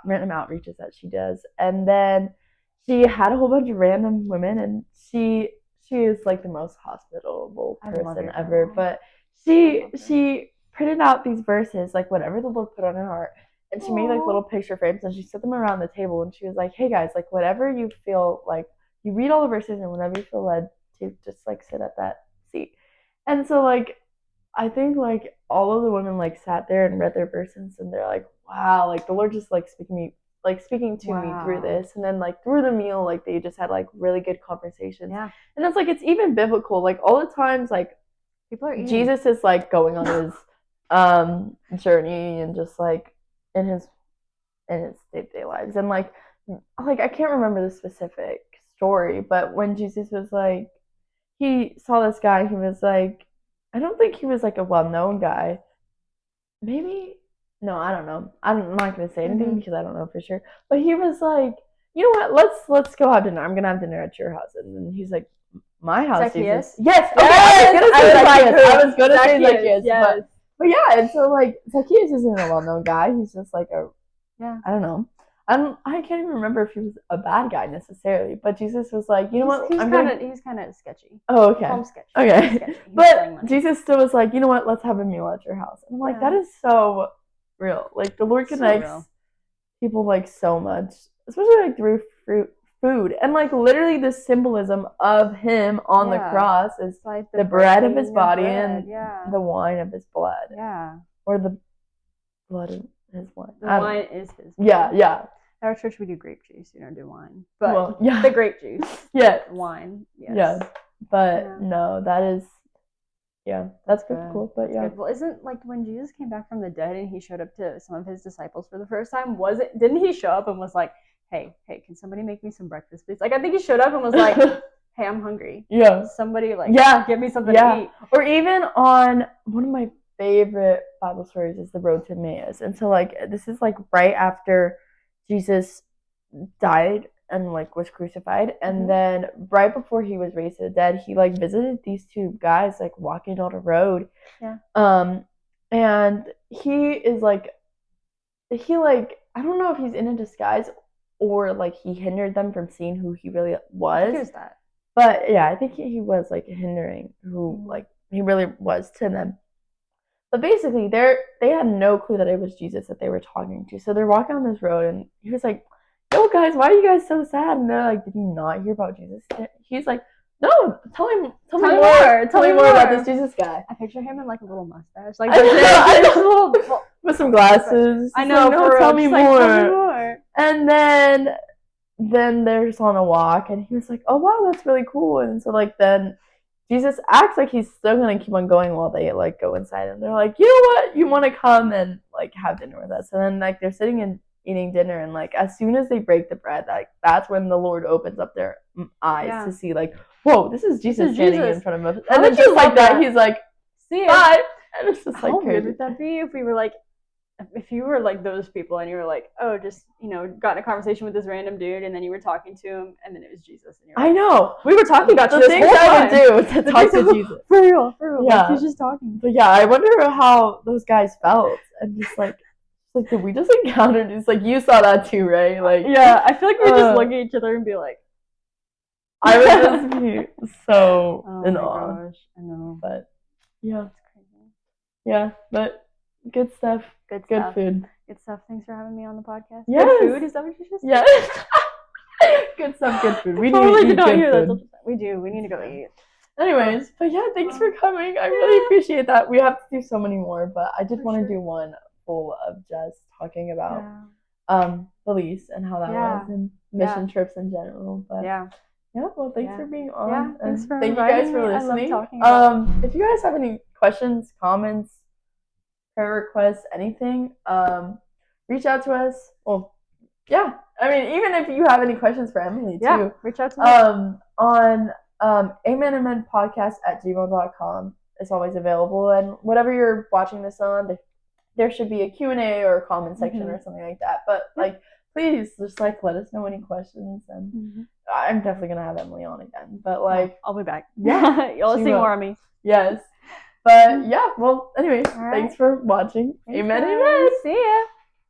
random outreaches that she does, and then she had a whole bunch of random women, and she is like the most hospitable person ever. But she printed out these verses, like whatever the Lord put on her heart, and she made like little picture frames, and she set them around the table, and she was like, hey guys, like whatever you feel like, you read all the verses, and whenever you feel led to, just like sit at that seat. And so like I think like all of the women like sat there and read their verses, and they're like, wow, like the Lord just like speaking to me through this. And then like through the meal, like they just had like really good conversations. Yeah. And it's like, it's even biblical. Like all the times, like people are eating. Jesus is like going on his journey and just like in his day-to-day lives. And like I can't remember the specific story, but when Jesus was like, he saw this guy who was like, I don't think he was like a well-known guy. Maybe. No, I don't know. I'm not going to say anything because I don't know for sure. But he was like, you know what? Let's go have dinner. I'm going to have dinner at your house. And then he's like, my house. Zacchaeus? Yes. Okay, I was going to say Zacchaeus. Yes. But yeah, and so like Zacchaeus isn't a well-known guy. He's just like I don't know. I can't even remember if he was a bad guy necessarily, but Jesus was like, you know what? He's kind of sketchy. Oh, okay. Sketchy. Okay. Sketchy. But Jesus still was like, you know what? Let's have a meal at your house. And I'm like, that is so real. Like the Lord connects people like so much, especially like through food, and like literally the symbolism of him on the cross is like the bread of his body and the wine of his blood. Yeah. Or the blood of his wine. The wine is his blood. Yeah. At our church we do grape juice, we don't do wine. But the grape juice. Wine. Yes. Yeah. But no, that is that's cool. But good. Well, isn't like when Jesus came back from the dead and he showed up to some of his disciples for the first time, didn't he show up and was like, hey, can somebody make me some breakfast, please? Like I think he showed up and was like, hey, I'm hungry. Yeah. Somebody give me something to eat. Or even on one of my favorite Bible stories is the road to Emmaus. And so like this is like right after Jesus died and like was crucified, and then right before he was raised to the dead, he like visited these two guys like walking on a road. And he is like I don't know if he's in a disguise or like he hindered them from seeing who he really was. I think it was that. But yeah, I think he was like hindering who like he really was to them. But basically they had no clue that it was Jesus that they were talking to. So they're walking on this road and he was like, yo guys, why are you guys so sad? And they're like, did you not hear about Jesus? He's like, no, tell me more about this Jesus guy. I picture him in like a little mustache, like with some glasses. I know. Like, no, tell me more. And then they're just on a walk, and he was like, oh wow, that's really cool. And so like then Jesus acts like he's still gonna keep on going while they like go inside, and they're like, you know what, you want to come and like have dinner with us? And then like they're sitting and eating dinner, and like as soon as they break the bread, like that's when the Lord opens up their eyes to see like, whoa, this is Jesus standing in front of us. And then just like that, he's like, see bye. And it's just like, how weird would that be if we were like, if you were like those people and you were like, oh, just got in a conversation with this random dude and then you were talking to him and then it was Jesus. And you're like, I know. We were talking about the things I would do to talk to Jesus. For real. Yeah. Like, he's just talking. But yeah, I wonder how those guys felt and just like did we just encounter this? Like you saw that too, right? Like yeah, I feel like we just look at each other and be like, I would just be so in awe. Gosh, I know. But yeah, it's crazy. Yeah, but good stuff. Good food. Good stuff. Thanks for having me on the podcast. Yes. Good food? Is that what you just said? Yes. Good stuff, good food. We totally did not hear that. We do. We need to go eat. Anyways, but yeah, thanks for coming. I really appreciate that. We have to do so many more, but I did want to do one full of just talking about Belize and how that was and mission trips in general. But well, thanks for being on. Yeah, thanks for thank you guys for listening. If you guys have any questions, comments, prayer requests, anything, reach out to us. Well, yeah. I mean, even if you have any questions for Emily too, reach out to me. On amenandmenpodcast@gmail.com is always available, and whatever you're watching this on, there should be a Q&A or a comment section or something like that. But like, please just like let us know any questions, and I'm definitely gonna have Emily on again. But like, I'll be back. Yeah, you'll see more of me. Yes. But yeah, well, anyways, thanks for watching. Amen. See ya.